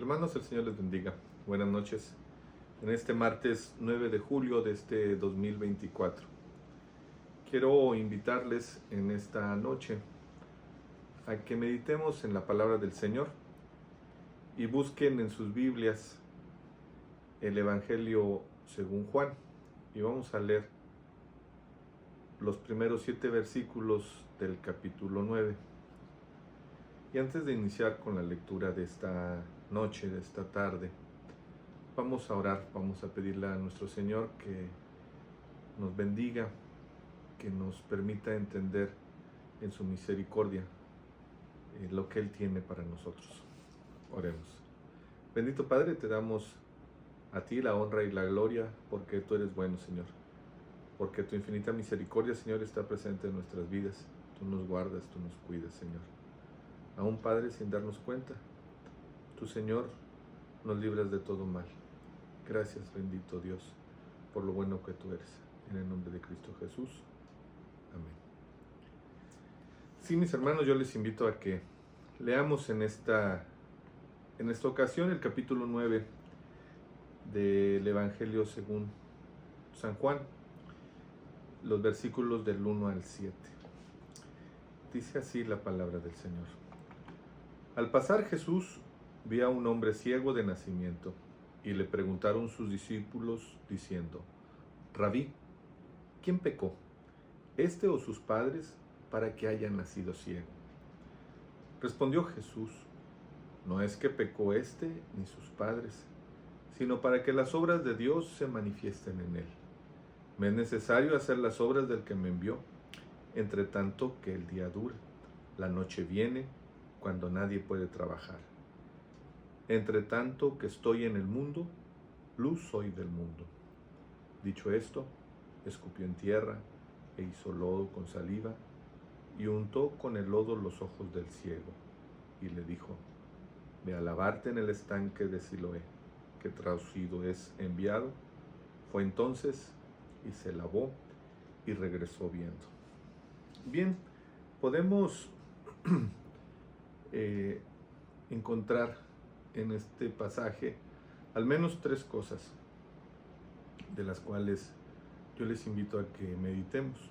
Hermanos, el Señor les bendiga. Buenas noches. En este martes 9 de julio de este 2024. Quiero invitarles en esta noche a que meditemos en la palabra del Señor y busquen en sus Biblias el Evangelio según Juan. Y vamos a leer los primeros 7 versículos del capítulo 9. Y antes de iniciar con la lectura de esta noche, de esta tarde, vamos a orar, vamos a pedirle a nuestro Señor que nos bendiga, que nos permita entender en su misericordia lo que Él tiene para nosotros. Oremos. Bendito Padre, te damos a ti la honra y la gloria porque tú eres bueno, Señor. Porque tu infinita misericordia, Señor, está presente en nuestras vidas. Tú nos guardas, tú nos cuidas, Señor. Aún, Padre, sin darnos cuenta, tú, Señor, nos libras de todo mal. Gracias, bendito Dios, por lo bueno que tú eres. En el nombre de Cristo Jesús. Amén. Sí, mis hermanos, yo les invito a que leamos en esta ocasión el capítulo 9 del Evangelio según San Juan, los versículos del 1 al 7. Dice así la palabra del Señor. Al pasar Jesús vio a un hombre ciego de nacimiento, y le preguntaron sus discípulos diciendo: Rabí, ¿quién pecó, este o sus padres, para que haya nacido ciego? Respondió Jesús: no es que pecó este ni sus padres, sino para que las obras de Dios se manifiesten en él. Me es necesario hacer las obras del que me envió, entre tanto que el día dura. La noche viene cuando nadie puede trabajar. Entre tanto que estoy en el mundo, luz soy del mundo. Dicho esto, escupió en tierra e hizo lodo con saliva y untó con el lodo los ojos del ciego y le dijo: ve a lavarte en el estanque de Siloé, que traducido es enviado. Fue entonces y se lavó y regresó viendo. Bien, podemos encontrar en este pasaje al menos 3 cosas de las cuales yo les invito a que meditemos.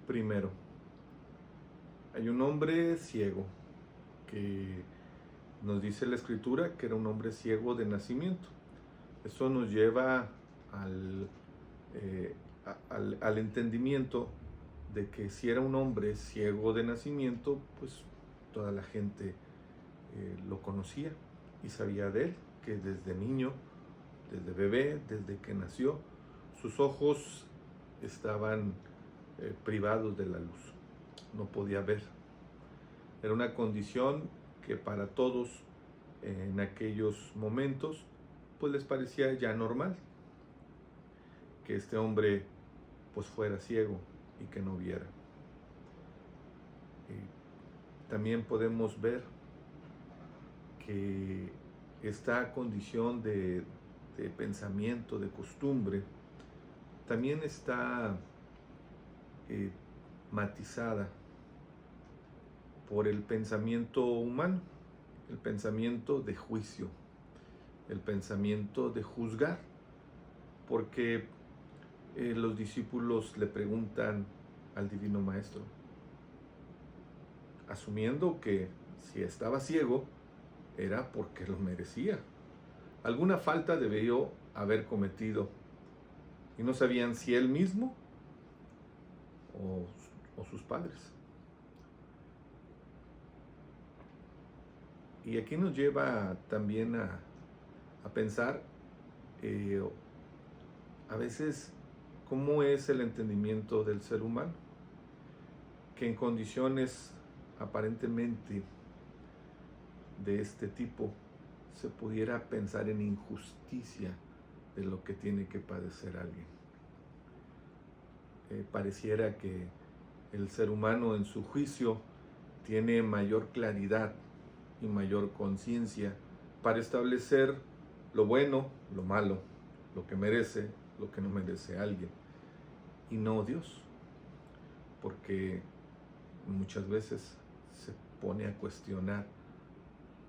Primero, hay un hombre ciego que nos dice la Escritura que era un hombre ciego de nacimiento. Eso nos lleva al entendimiento de que si era un hombre ciego de nacimiento, pues toda la gente lo conocía y sabía de él, que desde niño, desde bebé, desde que nació, sus ojos estaban privados de la luz, no podía ver. Era una condición que para todos en aquellos momentos pues les parecía ya normal que este hombre pues fuera ciego y que no viera. También podemos ver que esta condición de pensamiento, de costumbre, también está matizada por el pensamiento humano, el pensamiento de juicio, el pensamiento de juzgar, porque los discípulos le preguntan al Divino Maestro, asumiendo que si estaba ciego era porque lo merecía. Alguna falta debió haber cometido y no sabían si él mismo o sus padres. Y aquí nos lleva también a pensar a veces cómo es el entendimiento del ser humano, que en condiciones aparentemente de este tipo se pudiera pensar en injusticia de lo que tiene que padecer alguien. Pareciera que el ser humano en su juicio tiene mayor claridad y mayor conciencia para establecer lo bueno, lo malo, lo que merece, lo que no merece alguien, y no Dios, porque muchas veces se pone a cuestionar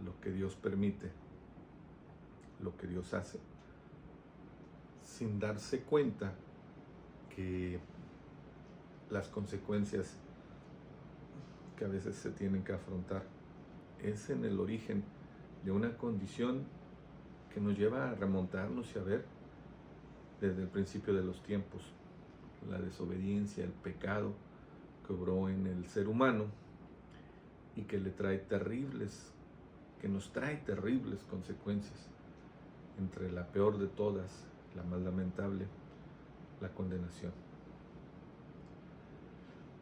lo que Dios permite lo que Dios hace, sin darse cuenta que las consecuencias que a veces se tienen que afrontar es en el origen de una condición que nos lleva a remontarnos y a ver desde el principio de los tiempos la desobediencia, el pecado que obró en el ser humano y que le trae que nos trae terribles consecuencias, entre la peor de todas, la más lamentable, la condenación.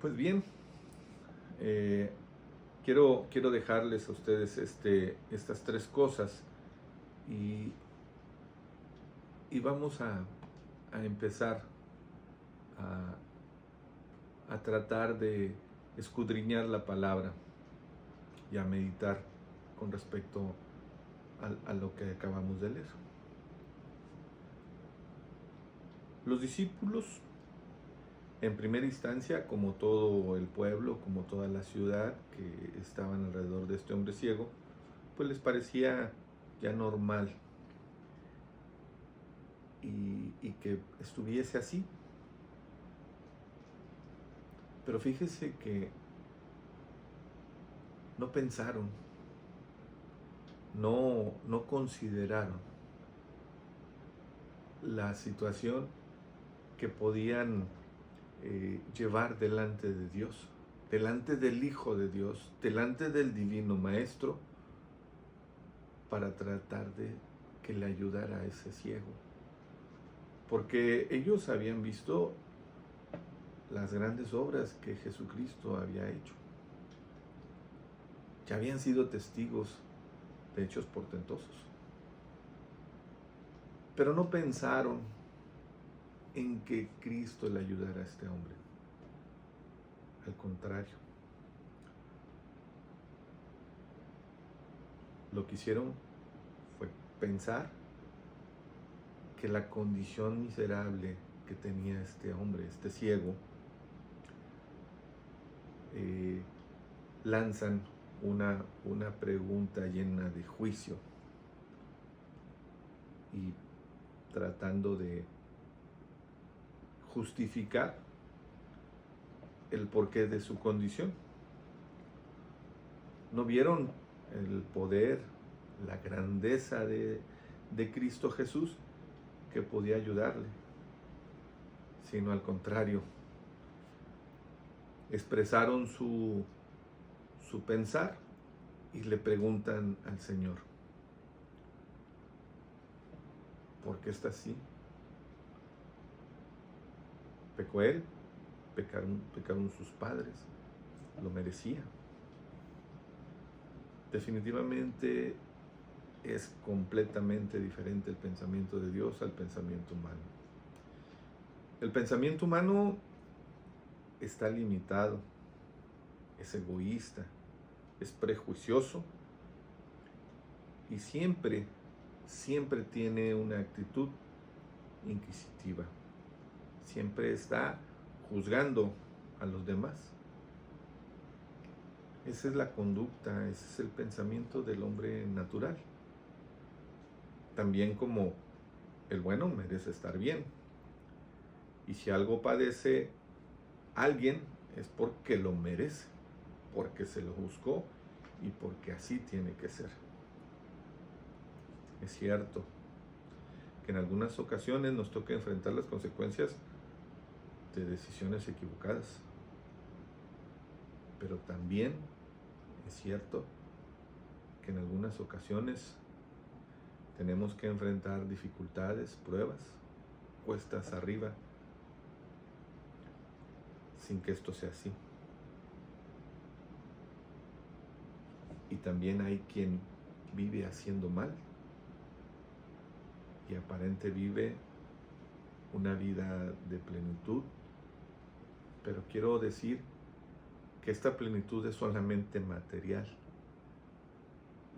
Pues bien, quiero dejarles a ustedes estas tres cosas y vamos a empezar a tratar de escudriñar la palabra y a meditar con respecto a lo que acabamos de leer. Los discípulos, en primera instancia, como todo el pueblo, como toda la ciudad que estaban alrededor de este hombre ciego, pues les parecía ya normal y que estuviese así. Pero fíjese que no pensaron, no consideraron la situación que podían llevar delante de Dios, delante del Hijo de Dios, delante del Divino Maestro, para tratar de que le ayudara a ese ciego. Porque ellos habían visto las grandes obras que Jesucristo había hecho. Ya habían sido testigos de hechos portentosos. Pero no pensaron en que Cristo le ayudara a este hombre. Al contrario. Lo que hicieron fue pensar que la condición miserable que tenía este hombre, este ciego, lanzan una pregunta llena de juicio y tratando de justificar el porqué de su condición. No vieron el poder, la grandeza de Cristo Jesús que podía ayudarle, sino al contrario, expresaron su pensar y le preguntan al Señor: ¿por qué está así? ¿Pecó él? ¿Pecaron sus padres? ¿Lo merecía? Definitivamente es completamente diferente el pensamiento de Dios al pensamiento humano. El pensamiento humano está limitado, es egoísta, es prejuicioso y siempre tiene una actitud inquisitiva. Siempre está juzgando a los demás. Esa es la conducta, ese es el pensamiento del hombre natural. También como el bueno merece estar bien. Y si algo padece alguien es porque lo merece, porque se lo buscó y porque así tiene que ser. Es cierto que en algunas ocasiones nos toca enfrentar las consecuencias de decisiones equivocadas, pero también es cierto que en algunas ocasiones tenemos que enfrentar dificultades, pruebas, cuestas arriba, sin que esto sea así. Y también hay quien vive haciendo mal y aparente vive una vida de plenitud, pero quiero decir que esta plenitud es solamente material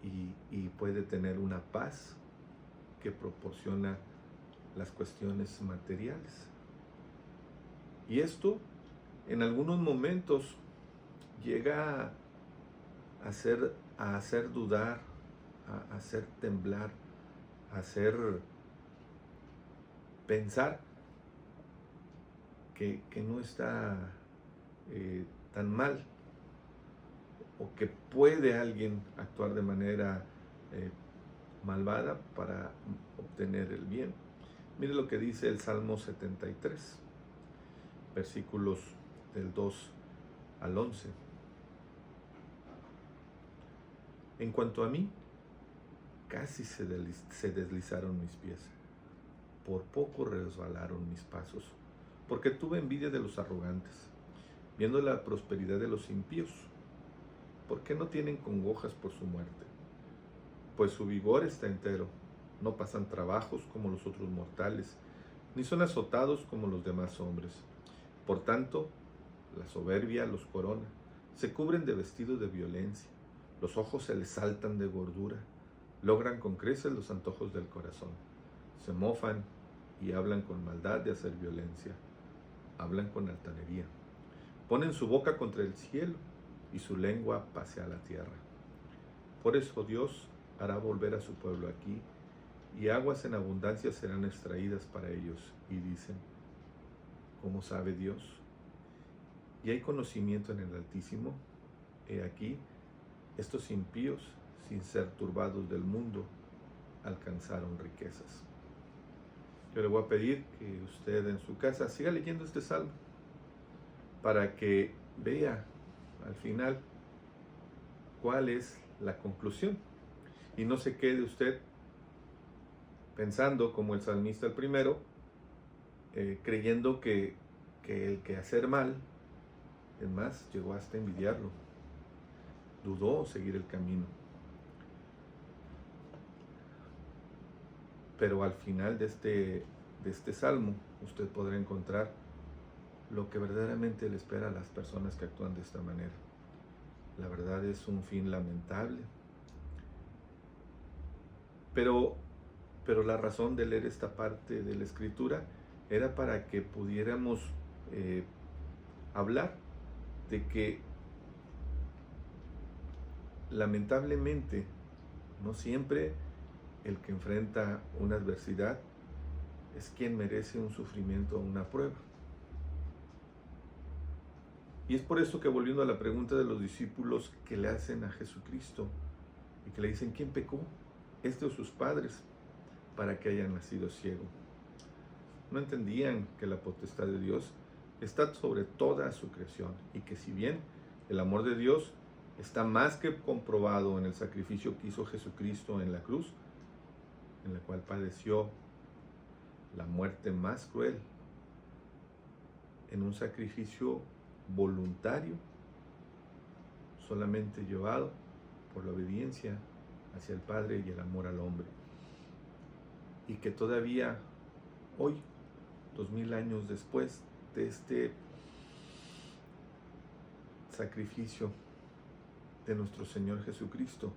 y puede tener una paz que proporciona las cuestiones materiales. Y esto en algunos momentos llega a hacer dudar, a hacer temblar hacer pensar que no está tan mal, o que puede alguien actuar de manera malvada para obtener el bien. Mire lo que dice el Salmo 73, versículos del 2 al 11. En cuanto a mí, casi se deslizaron mis pies, por poco resbalaron mis pasos, porque tuve envidia de los arrogantes, viendo la prosperidad de los impíos. ¿Por qué no tienen congojas por su muerte? Pues su vigor está entero, no pasan trabajos como los otros mortales, ni son azotados como los demás hombres. Por tanto, la soberbia los corona, se cubren de vestidos de violencia, los ojos se les saltan de gordura, logran con creces los antojos del corazón, se mofan y hablan con maldad de hacer violencia, hablan con altanería, ponen su boca contra el cielo y su lengua pasea la tierra. Por eso Dios hará volver a su pueblo aquí, y aguas en abundancia serán extraídas para ellos. Y dicen, ¿cómo sabe Dios? Y hay conocimiento en el Altísimo. He aquí, estos impíos, sin ser turbados del mundo, alcanzaron riquezas. Yo le voy a pedir que usted en su casa siga leyendo este salmo, para que vea al final cuál es la conclusión, y no se quede usted pensando como el salmista el primero, creyendo que el que hacer mal, es más, llegó hasta envidiarlo, dudó seguir el camino. Pero al final de este salmo, usted podrá encontrar lo que verdaderamente le espera a las personas que actúan de esta manera. La verdad es un fin lamentable. Pero la razón de leer esta parte de la Escritura era para que pudiéramos hablar de que lamentablemente no siempre el que enfrenta una adversidad es quien merece un sufrimiento o una prueba. Y es por eso que, volviendo a la pregunta de los discípulos que le hacen a Jesucristo y que le dicen, ¿quién pecó? ¿Este o sus padres? Para que hayan nacido ciego. No entendían que la potestad de Dios está sobre toda su creación, y que si bien el amor de Dios está más que comprobado en el sacrificio que hizo Jesucristo en la cruz, en la cual padeció la muerte más cruel, en un sacrificio voluntario, solamente llevado por la obediencia hacia el Padre y el amor al hombre, y que todavía hoy, 2000 años después de este sacrificio de nuestro Señor Jesucristo,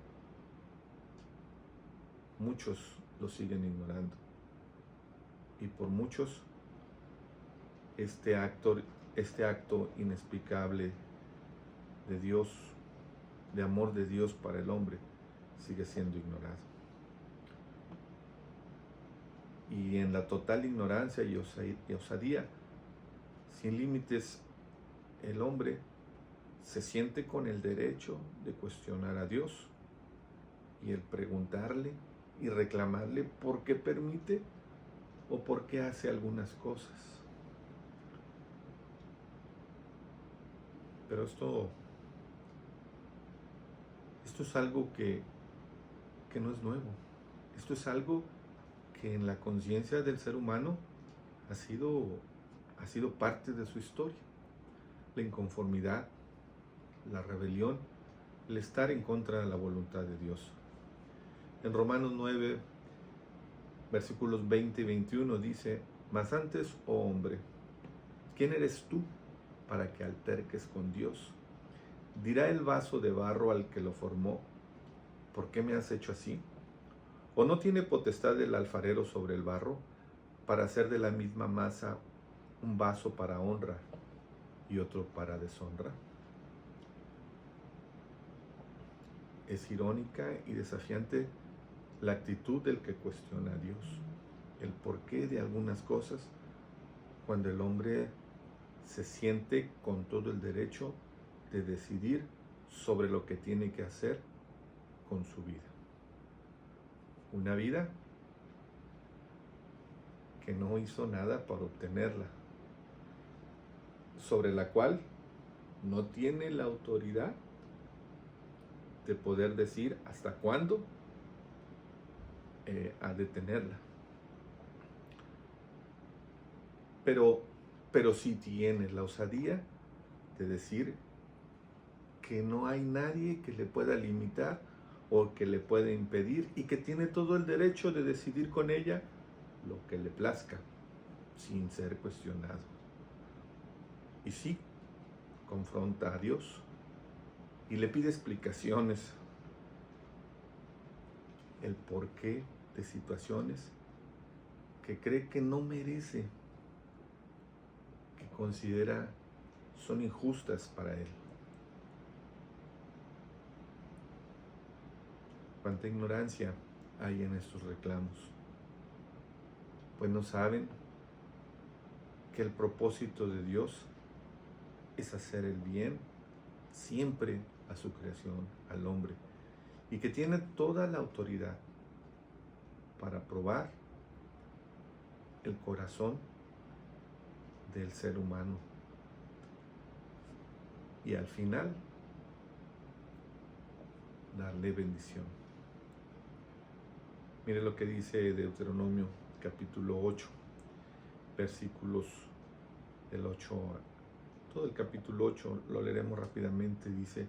muchos lo siguen ignorando, y por muchos este acto inexplicable de Dios, de amor de Dios para el hombre, sigue siendo ignorado. Y en la total ignorancia y osadía, sin límites, el hombre se siente con el derecho de cuestionar a Dios, y el preguntarle y reclamarle por qué permite o por qué hace algunas cosas. Pero esto es algo que no es nuevo. Esto es algo que en la conciencia del ser humano ha sido parte de su historia. La inconformidad, la rebelión, el estar en contra de la voluntad de Dios. En Romanos 9, versículos 20 y 21 dice, mas antes, oh hombre, ¿quién eres tú para que alterques con Dios? ¿Dirá el vaso de barro al que lo formó, ¿por qué me has hecho así? ¿O no tiene potestad el alfarero sobre el barro para hacer de la misma masa un vaso para honra y otro para deshonra? Es irónica y desafiante la actitud del que cuestiona a Dios, el porqué de algunas cosas, cuando el hombre se siente con todo el derecho de decidir sobre lo que tiene que hacer con su vida. Una vida que no hizo nada para obtenerla, sobre la cual no tiene la autoridad de poder decir hasta cuándo ha de tenerla. Pero sí tiene la osadía de decir que no hay nadie que le pueda limitar o que le pueda impedir, y que tiene todo el derecho de decidir con ella lo que le plazca, sin ser cuestionado. Y sí, confronta a Dios y le pide explicaciones, el porqué de situaciones que cree que no merece, que considera son injustas para él. Cuánta ignorancia hay en estos reclamos, pues no saben que el propósito de Dios es hacer el bien siempre a su creación, al hombre, y que tiene toda la autoridad para probar el corazón del ser humano y al final darle bendición. Mire lo que dice Deuteronomio capítulo 8, versículos del 8, todo el capítulo 8, lo leeremos rápidamente. Dice: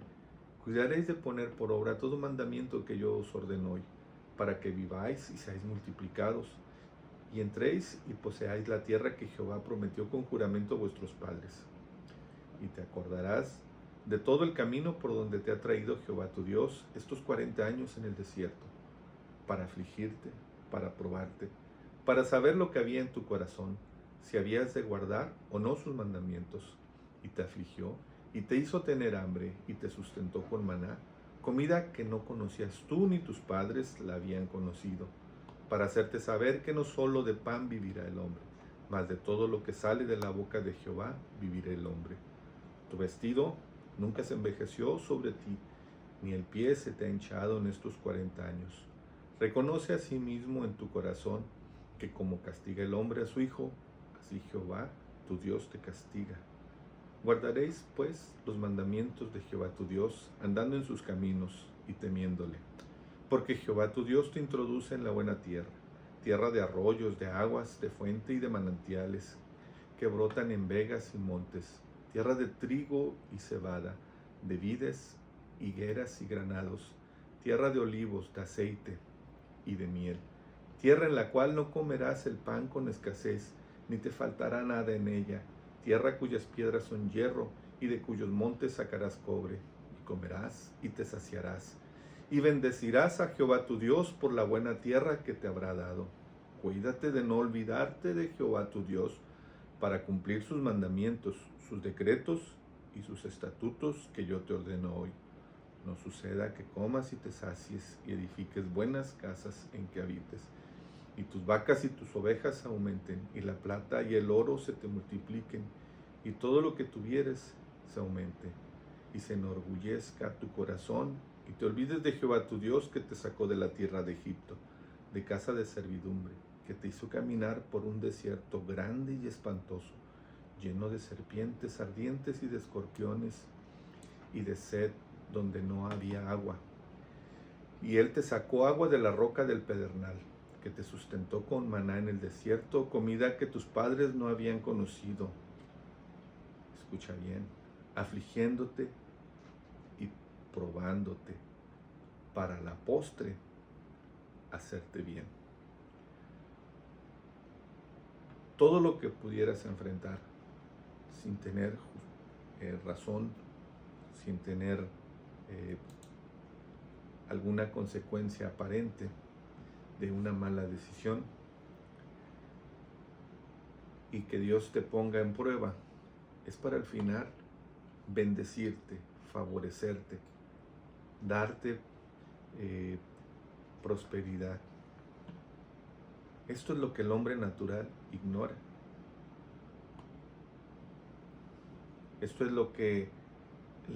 cuidaréis de poner por obra todo mandamiento que yo os ordeno hoy, para que viváis y seáis multiplicados, y entréis y poseáis la tierra que Jehová prometió con juramento a vuestros padres. Y te acordarás de todo el camino por donde te ha traído Jehová tu Dios estos 40 años en el desierto, para afligirte, para probarte, para saber lo que había en tu corazón, si habías de guardar o no sus mandamientos. Y te afligió, y te hizo tener hambre, y te sustentó con maná, comida que no conocías tú ni tus padres la habían conocido, para hacerte saber que no solo de pan vivirá el hombre, mas de todo lo que sale de la boca de Jehová vivirá el hombre. Tu vestido nunca se envejeció sobre ti, ni el pie se te ha hinchado en estos 40 años. Reconoce asimismo en tu corazón que como castiga el hombre a su hijo, así Jehová tu Dios te castiga. Guardaréis, pues, los mandamientos de Jehová tu Dios, andando en sus caminos y temiéndole. Porque Jehová tu Dios te introduce en la buena tierra, tierra de arroyos, de aguas, de fuente y de manantiales, que brotan en vegas y montes, tierra de trigo y cebada, de vides, higueras y granados, tierra de olivos, de aceite y de miel, tierra en la cual no comerás el pan con escasez, ni te faltará nada en ella, tierra cuyas piedras son hierro, y de cuyos montes sacarás cobre, y comerás y te saciarás, y bendecirás a Jehová tu Dios por la buena tierra que te habrá dado. Cuídate de no olvidarte de Jehová tu Dios, para cumplir sus mandamientos, sus decretos y sus estatutos que yo te ordeno hoy. No suceda que comas y te sacies y edifiques buenas casas en que habites, y tus vacas y tus ovejas aumenten, y la plata y el oro se te multipliquen, y todo lo que tuvieres se aumente, y se enorgullezca tu corazón, y te olvides de Jehová tu Dios, que te sacó de la tierra de Egipto, de casa de servidumbre, que te hizo caminar por un desierto grande y espantoso, lleno de serpientes ardientes y de escorpiones, y de sed donde no había agua. Y él te sacó agua de la roca del pedernal, que te sustentó con maná en el desierto, comida que tus padres no habían conocido. Escucha bien, afligiéndote y probándote, para la postre hacerte bien. Todo lo que pudieras enfrentar sin tener razón, sin tener alguna consecuencia aparente de una mala decisión, y que Dios te ponga en prueba, es para al final bendecirte, favorecerte, darte prosperidad. Esto es lo que el hombre natural ignora. Esto es lo que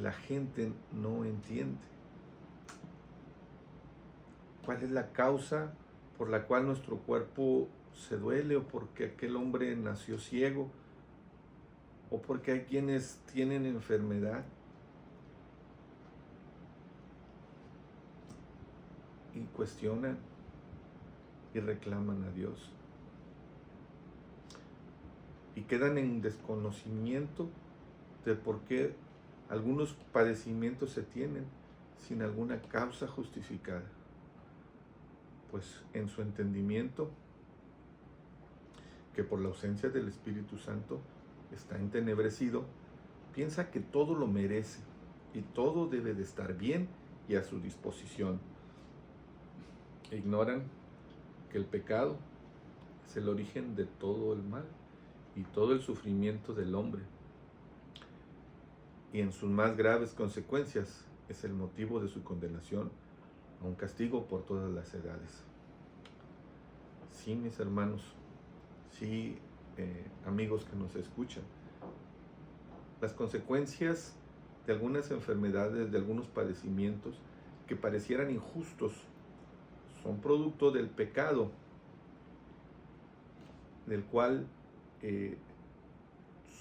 la gente no entiende. ¿Cuál es la causa por la cual nuestro cuerpo se duele, o porque aquel hombre nació ciego, o porque hay quienes tienen enfermedad? Y cuestionan y reclaman a Dios. Y quedan en desconocimiento de por qué algunos padecimientos se tienen sin alguna causa justificada. Pues en su entendimiento, que por la ausencia del Espíritu Santo está entenebrecido, piensa que todo lo merece y todo debe de estar bien y a su disposición. Ignoran que el pecado es el origen de todo el mal y todo el sufrimiento del hombre, y en sus más graves consecuencias es el motivo de su condenación a un castigo por todas las edades. Sí, mis hermanos, sí, amigos que nos escuchan, las consecuencias de algunas enfermedades, de algunos padecimientos que parecieran injustos, son producto del pecado, del cual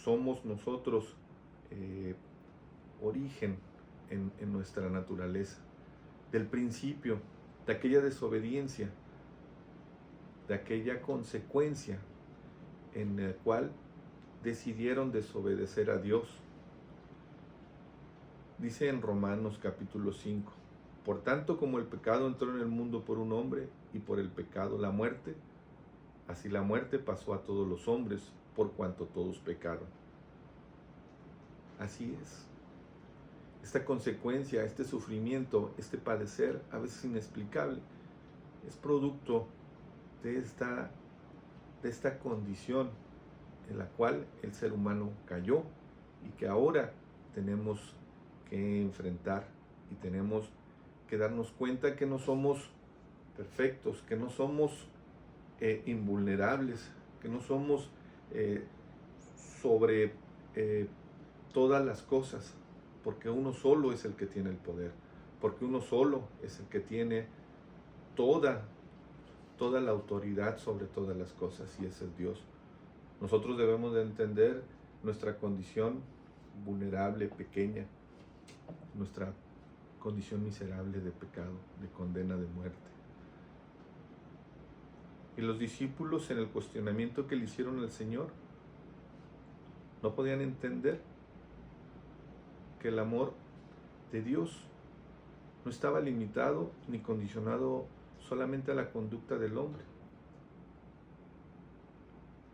somos nosotros origen en nuestra naturaleza, del principio, de aquella desobediencia, de aquella consecuencia en la cual decidieron desobedecer a Dios. Dice en Romanos capítulo 5, por tanto como el pecado entró en el mundo por un hombre, y por el pecado la muerte, así la muerte pasó a todos los hombres, por cuanto todos pecaron. Así es. Esta consecuencia, este sufrimiento, este padecer, a veces inexplicable, es producto de esta condición en la cual el ser humano cayó, y que ahora tenemos que enfrentar, y tenemos que darnos cuenta que no somos perfectos, que no somos invulnerables, que no somos sobre todas las cosas, porque uno solo es el que tiene el poder, porque uno solo es el que tiene toda la autoridad sobre todas las cosas, y ese es Dios. Nosotros debemos de entender nuestra condición vulnerable, pequeña, nuestra condición miserable de pecado, de condena, de muerte. Y los discípulos, en el cuestionamiento que le hicieron al Señor, no podían entender que el amor de Dios no estaba limitado ni condicionado solamente a la conducta del hombre,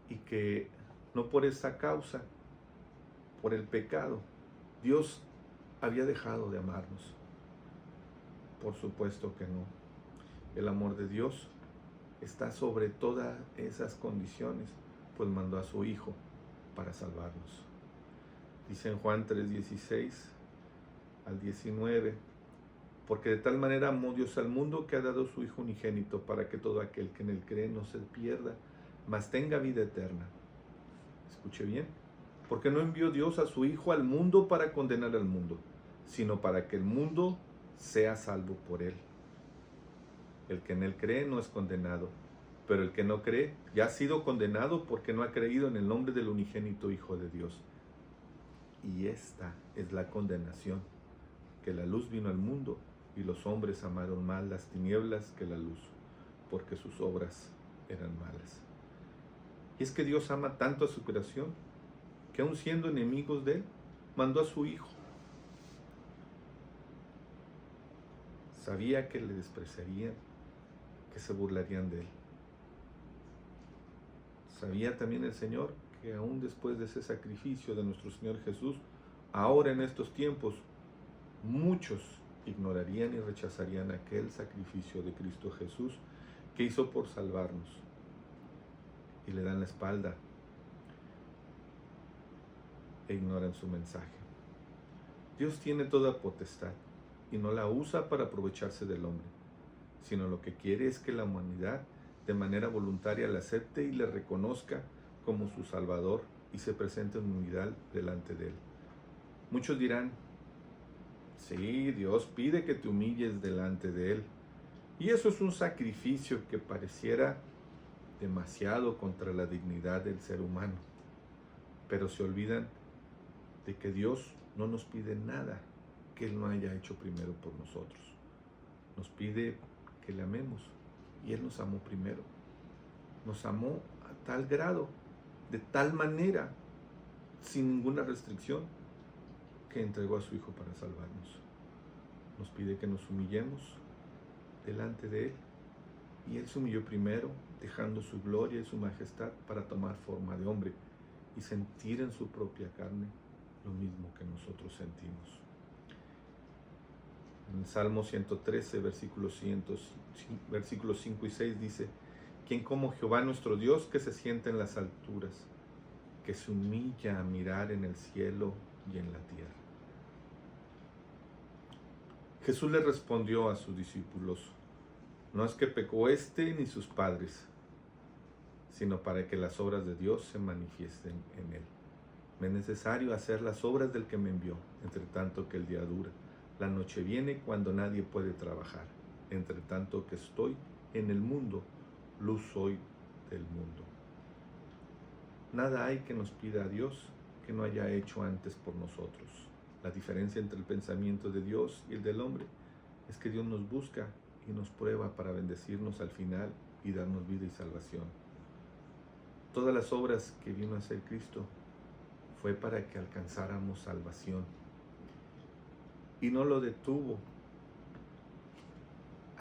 y que no por esa causa, por el pecado, Dios había dejado de amarnos. Por supuesto que no. El amor de Dios está sobre todas esas condiciones, pues mandó a su Hijo para salvarnos. Dice en Juan 3:16 al 19, porque de tal manera amó Dios al mundo que ha dado su Hijo unigénito, para que todo aquel que en él cree no se pierda, mas tenga vida eterna. Escuche bien, porque no envió Dios a su Hijo al mundo para condenar al mundo, sino para que el mundo sea salvo por él. El que en él cree no es condenado, pero el que no cree ya ha sido condenado, porque no ha creído en el nombre del unigénito Hijo de Dios. Y esta es la condenación, que la luz vino al mundo, y los hombres amaron más las tinieblas que la luz, porque sus obras eran malas. Y es que Dios ama tanto a su creación, que aun siendo enemigos de él, mandó a su Hijo. Sabía que le despreciarían, que se burlarían de él. Sabía también el Señor que aún después de ese sacrificio de nuestro Señor Jesús, ahora en estos tiempos, muchos ignorarían y rechazarían aquel sacrificio de Cristo Jesús que hizo por salvarnos, y le dan la espalda e ignoran su mensaje. Dios tiene toda potestad y no la usa para aprovecharse del hombre, sino lo que quiere es que la humanidad de manera voluntaria le acepte y le reconozca como su Salvador y se presente en humildad delante de Él. Muchos dirán, sí, Dios pide que te humilles delante de Él. Y eso es un sacrificio que pareciera demasiado contra la dignidad del ser humano. Pero se olvidan de que Dios no nos pide nada que Él no haya hecho primero por nosotros. Nos pide que le amemos y Él nos amó primero. Nos amó a tal grado, de tal manera, sin ninguna restricción, que entregó a su Hijo para salvarnos. Nos pide que nos humillemos delante de Él y Él se humilló primero, dejando su gloria y su majestad para tomar forma de hombre y sentir en su propia carne lo mismo que nosotros sentimos. En el Salmo 113, versículos 5 y 6 dice, ¿quién como Jehová nuestro Dios, que se sienta en las alturas, que se humilla a mirar en el cielo y en la tierra? Jesús le respondió a sus discípulos, no es que pecó ni sus padres, sino para que las obras de Dios se manifiesten en él. Me es necesario hacer las obras del que me envió, entre tanto que el día dura. La noche viene cuando nadie puede trabajar. Entre tanto que estoy en el mundo, luz soy del mundo. Nada hay que nos pida a Dios que no haya hecho antes por nosotros. La diferencia entre el pensamiento de Dios y el del hombre es que Dios nos busca y nos prueba para bendecirnos al final y darnos vida y salvación. Todas las obras que vino a hacer Cristo fue para que alcanzáramos salvación. Y no lo detuvo.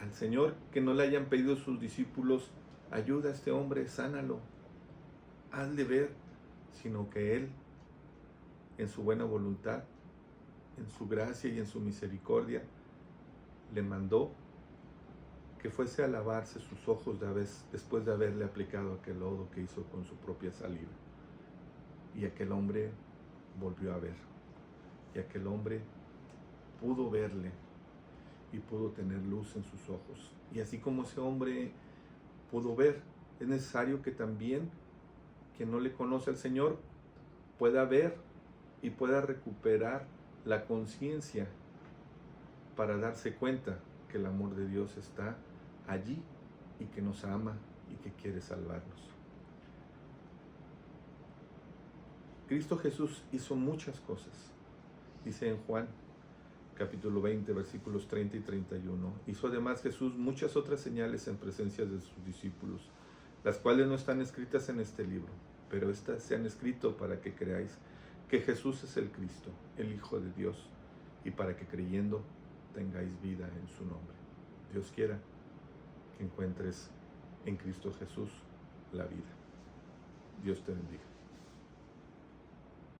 Al Señor, que no le hayan pedido sus discípulos, ayuda a este hombre, sánalo, hazle ver, sino que Él, en su buena voluntad, en su gracia y en su misericordia, le mandó que fuese a lavarse sus ojos después de haberle aplicado aquel lodo que hizo con su propia saliva. Y aquel hombre volvió a ver. Y aquel hombre pudo verle y pudo tener luz en sus ojos. Y así como ese hombre pudo ver, es necesario que también quien no le conoce al Señor pueda ver y pueda recuperar la conciencia para darse cuenta que el amor de Dios está allí y que nos ama y que quiere salvarnos. Cristo Jesús hizo muchas cosas. Dice en Juan capítulo 20, versículos 30 y 31. Hizo además Jesús muchas otras señales en presencia de sus discípulos, las cuales no están escritas en este libro, pero estas se han escrito para que creáis que Jesús es el Cristo, el Hijo de Dios, y para que creyendo tengáis vida en su nombre. Dios quiera que encuentres en Cristo Jesús la vida. Dios te bendiga.